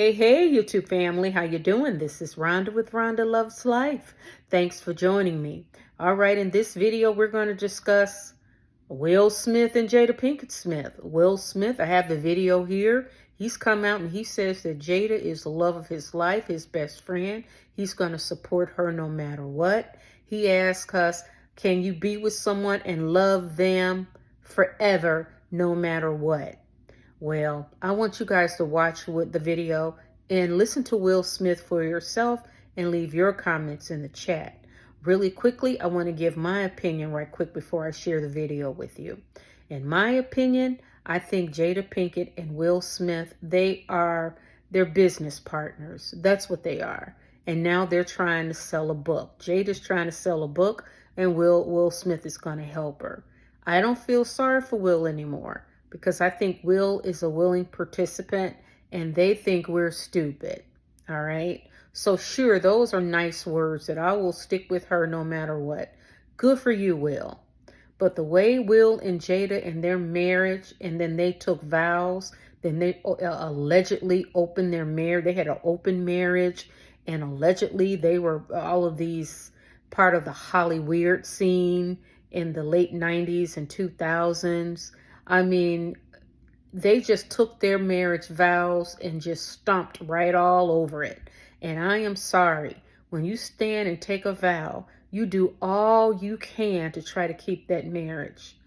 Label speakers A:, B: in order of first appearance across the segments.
A: Hey, YouTube family, how you doing? This is Rhonda with Rhonda Loves Life. Thanks for joining me. All right, in this video, we're going to discuss Will Smith and Jada Pinkett Smith. Will Smith, I have the video here. He's come out and he says that Jada is the love of his life, his best friend. He's going to support her no matter what. He asks us, can you be with someone and love them forever no matter what? Well, I want you guys to watch the video and listen to Will Smith for yourself and leave your comments in the chat. Really quickly, I want to give my opinion right quick before I share the video with you. In my opinion, I think Jada Pinkett and Will Smith, they're business partners. That's what they are. And now they're trying to sell a book. Jada's trying to sell a book and Will Smith is going to help her. I don't feel sorry for Will anymore, because I think Will is a willing participant and they think we're stupid. All right. So sure, those are nice words that I will stick with her no matter what. Good for you, Will. But the way Will and Jada and their marriage, and then they took vows, then they allegedly opened their marriage. They had an open marriage, and allegedly they were all of these part of the Hollywood scene in the late 90s and 2000s. I mean, they just took their marriage vows and just stomped right all over it. And I am sorry, when you stand and take a vow, you do all you can to try to keep that marriage,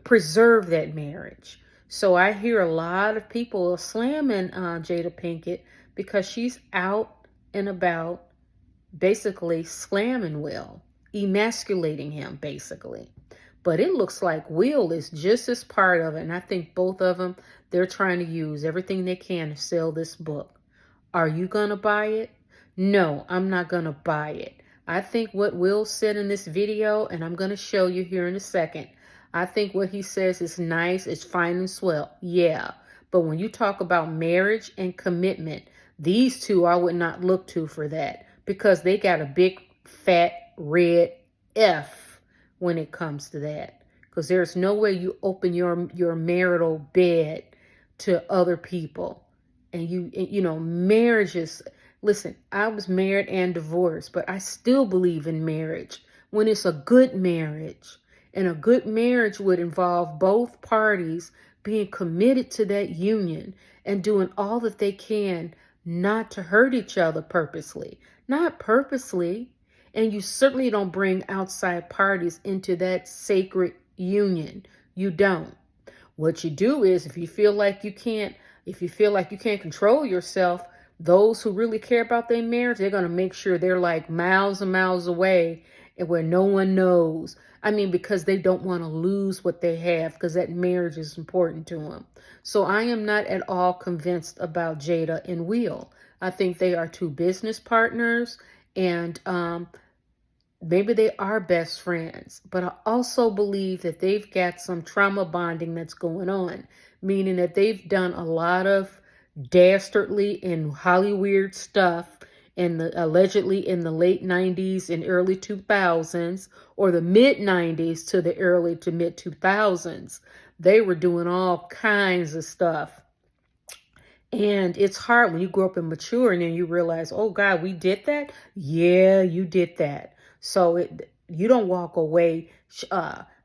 A: preserve that marriage. So I hear a lot of people slamming Jada Pinkett because she's out and about basically slamming Will, emasculating him basically. But it looks like Will is just as part of it. And I think both of them, they're trying to use everything they can to sell this book. Are you going to buy it? No, I'm not going to buy it. I think what Will said in this video, and I'm going to show you here in a second, I think what he says is nice, it's fine and swell. Yeah. But when you talk about marriage and commitment, these two I would not look to for that, because they got a big fat red F when it comes to that. Because there's no way you open your marital bed to other people. And you know, marriages, listen, I was married and divorced, but I still believe in marriage when it's a good marriage. And a good marriage would involve both parties being committed to that union and doing all that they can not to hurt each other purposely. Not purposely. And you certainly don't bring outside parties into that sacred union. You don't. What you do is, if you feel like you can't control yourself, those who really care about their marriage, they're going to make sure they're like miles and miles away and where no one knows. I mean, because they don't want to lose what they have, because that marriage is important to them. So I am not at all convinced about Jada and Will. I think they are two business partners, and maybe they are best friends. But I also believe that they've got some trauma bonding that's going on, meaning that they've done a lot of dastardly and Hollywood stuff allegedly in the late 90s and early 2000s, or the mid 90s to the early to mid 2000s. They were doing all kinds of stuff. And it's hard when you grow up and mature and then you realize, oh God, we did that? Yeah, you did that. So you don't walk away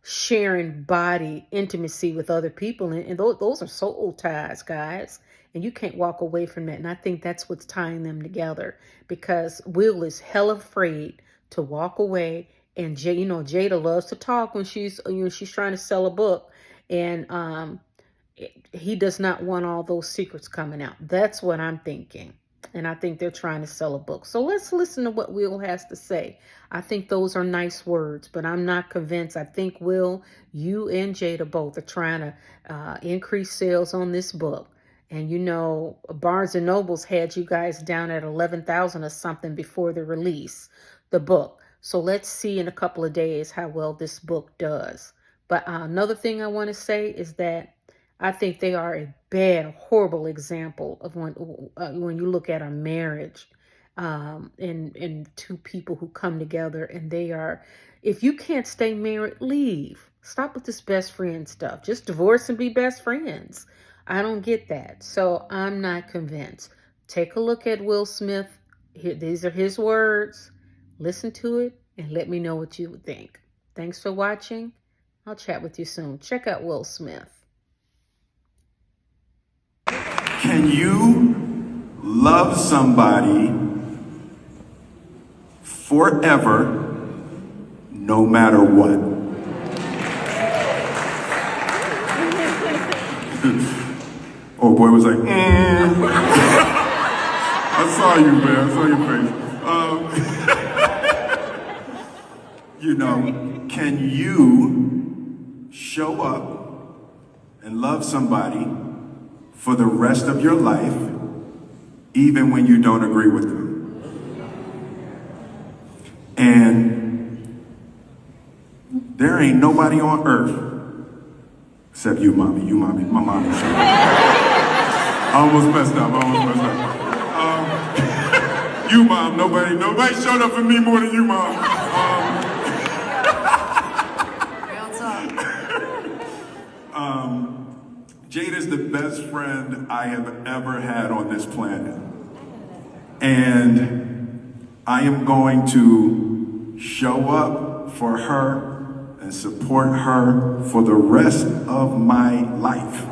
A: sharing body intimacy with other people. And those are soul ties, guys. And you can't walk away from that. And I think that's what's tying them together, because Will is hella afraid to walk away. And Jada loves to talk when she's trying to sell a book. And he does not want all those secrets coming out. That's what I'm thinking. And I think they're trying to sell a book. So let's listen to what Will has to say. I think those are nice words, but I'm not convinced. I think, Will, you and Jada both are trying to increase sales on this book. And you know, Barnes & Noble's had you guys down at 11,000 or something before the release, the book. So let's see in a couple of days how well this book does. But another thing I want to say is that I think they are a bad, horrible example of when you look at a marriage and two people who come together and they are, if you can't stay married, leave. Stop with this best friend stuff. Just divorce and be best friends. I don't get that. So I'm not convinced. Take a look at Will Smith. Here, these are his words. Listen to it and let me know what you would think. Thanks for watching. I'll chat with you soon. Check out Will Smith.
B: Can you love somebody forever, no matter what? Oh, boy was like, I saw you, man. I saw your face. Can you show up and love somebody for the rest of your life, even when you don't agree with them? And there ain't nobody on earth except you, mommy. You, mommy. My mommy. I almost messed up. You, mom. Nobody showed up for me more than you, mom. Jada's the best friend I have ever had on this planet. And I am going to show up for her and support her for the rest of my life.